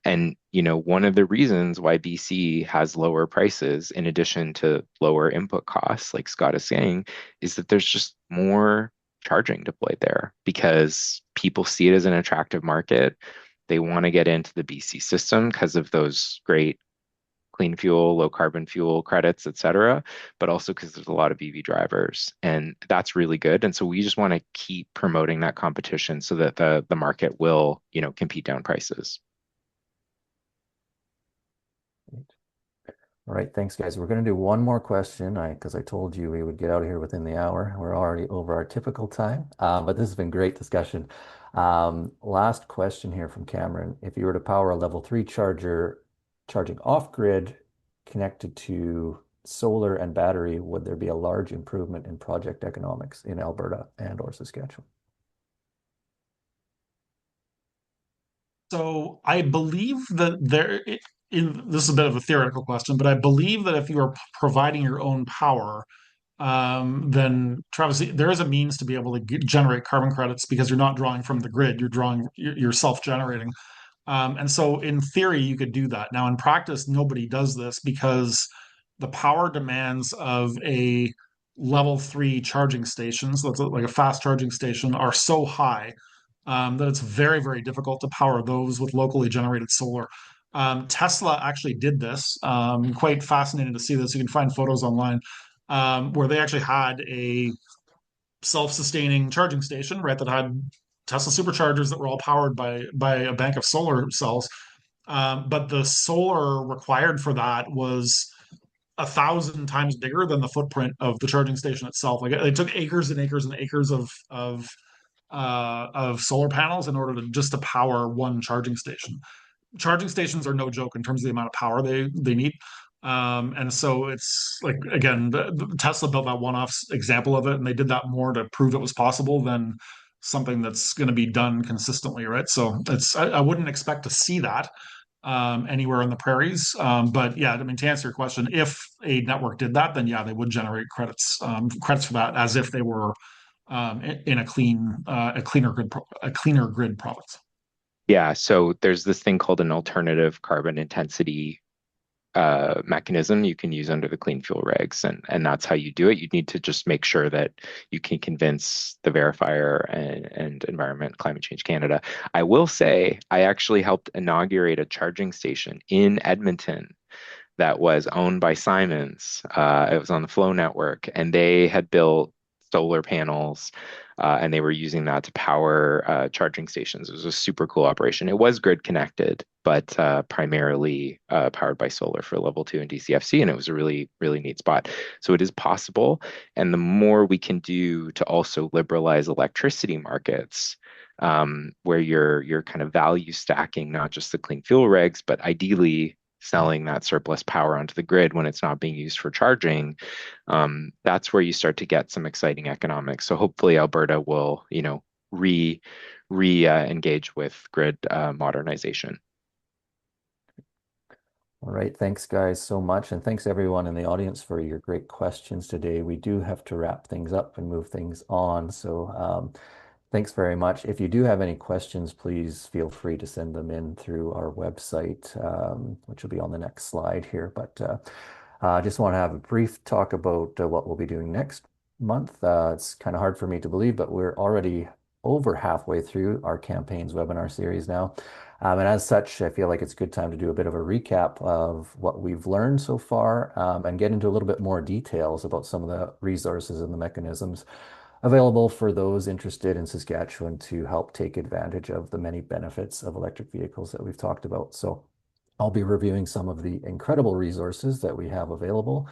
And, one of the reasons why BC has lower prices, in addition to lower input costs, like Scott is saying, is that there's just more charging deployed there because people see it as an attractive market. They want to get into the BC system because of those great clean fuel, low carbon fuel credits, et cetera, but also because there's a lot of EV drivers. And that's really good. And so we just want to keep promoting that competition so that the market will, compete down prices. All right, thanks, guys. We're going to do one more question, because I told you we would get out of here within the hour. We're already over our typical time, but this has been great discussion. Last question here from Cameron. If you were to power a level 3 charger charging off-grid connected to solar and battery, would there be a large improvement in project economics in Alberta and or Saskatchewan? So I believe that this is a bit of a theoretical question, but I believe that if you are providing your own power, then Travis, there is a means to be able to generate carbon credits because you're not drawing from the grid, you're self-generating. And so in theory, you could do that. Now, in practice, nobody does this because the power demands of a level three charging station, so it's like a fast charging station, are so high that it's very, very difficult to power those with locally generated solar. Tesla actually did this. Quite fascinating to see this. You can find photos online where they actually had a self-sustaining charging station, right, that had Tesla superchargers that were all powered by a bank of solar cells. But the solar required for that was 1,000 times bigger than the footprint of the charging station itself. Like it took acres and acres and acres of solar panels in order to just to power one charging station. Charging stations are no joke in terms of the amount of power they need. And so it's like again, the Tesla built that one-off example of it, and they did that more to prove it was possible than something that's going to be done consistently, right? So it's I wouldn't expect to see that anywhere in the prairies. But yeah, I mean, to answer your question, if a network did that, then yeah, they would generate credits for that as if they were in a cleaner grid province. Yeah, so there's this thing called an alternative carbon intensity mechanism you can use under the clean fuel regs, and that's how you do it. You need to just make sure that you can convince the verifier and Environment Climate Change Canada. I will say I actually helped inaugurate a charging station in Edmonton that was owned by Simons. It was on the Flow network, and they had built solar panels, and they were using that to power charging stations. It was a super cool operation. It was grid connected, but primarily powered by solar for level two and DCFC, and it was a really, really neat spot. So it is possible, and the more we can do to also liberalize electricity markets, where you're kind of value stacking not just the clean fuel regs, but ideally selling that surplus power onto the grid when it's not being used for charging, that's where you start to get some exciting economics. So hopefully Alberta will, re engage with grid modernization. All right, thanks guys so much. And thanks everyone in the audience for your great questions today. We do have to wrap things up and move things on. So thanks very much. If you do have any questions, please feel free to send them in through our website, which will be on the next slide here. But I just want to have a brief talk about what we'll be doing next month. It's kind of hard for me to believe, but we're already over halfway through our campaign's webinar series now. And as such, I feel like it's a good time to do a bit of a recap of what we've learned so far, and get into a little bit more details about some of the resources and the mechanisms available for those interested in Saskatchewan to help take advantage of the many benefits of electric vehicles that we've talked about. So I'll be reviewing some of the incredible resources that we have available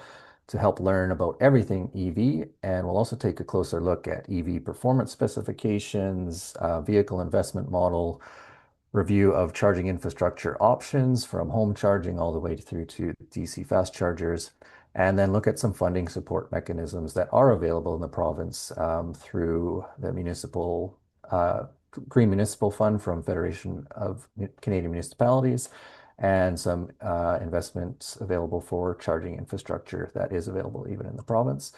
to help learn about everything EV, and we'll also take a closer look at EV performance specifications, vehicle investment model, review of charging infrastructure options from home charging all the way through to DC fast chargers, and then look at some funding support mechanisms that are available in the province through the Green Municipal Fund from Federation of Canadian Municipalities, and some investments available for charging infrastructure that is available even in the province.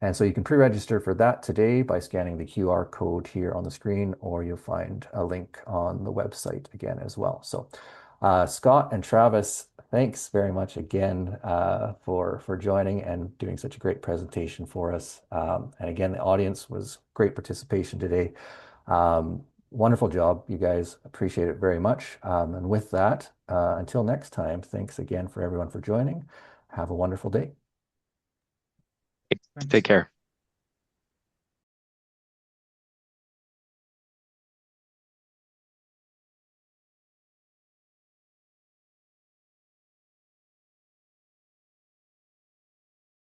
And so you can pre-register for that today by scanning the QR code here on the screen, or you'll find a link on the website again as well. So Scott and Travis, thanks very much again for joining and doing such a great presentation for us. And again, the audience was great participation today. Wonderful job, you guys. Appreciate it very much. And with that, until next time, thanks again for everyone for joining. Have a wonderful day. Take care.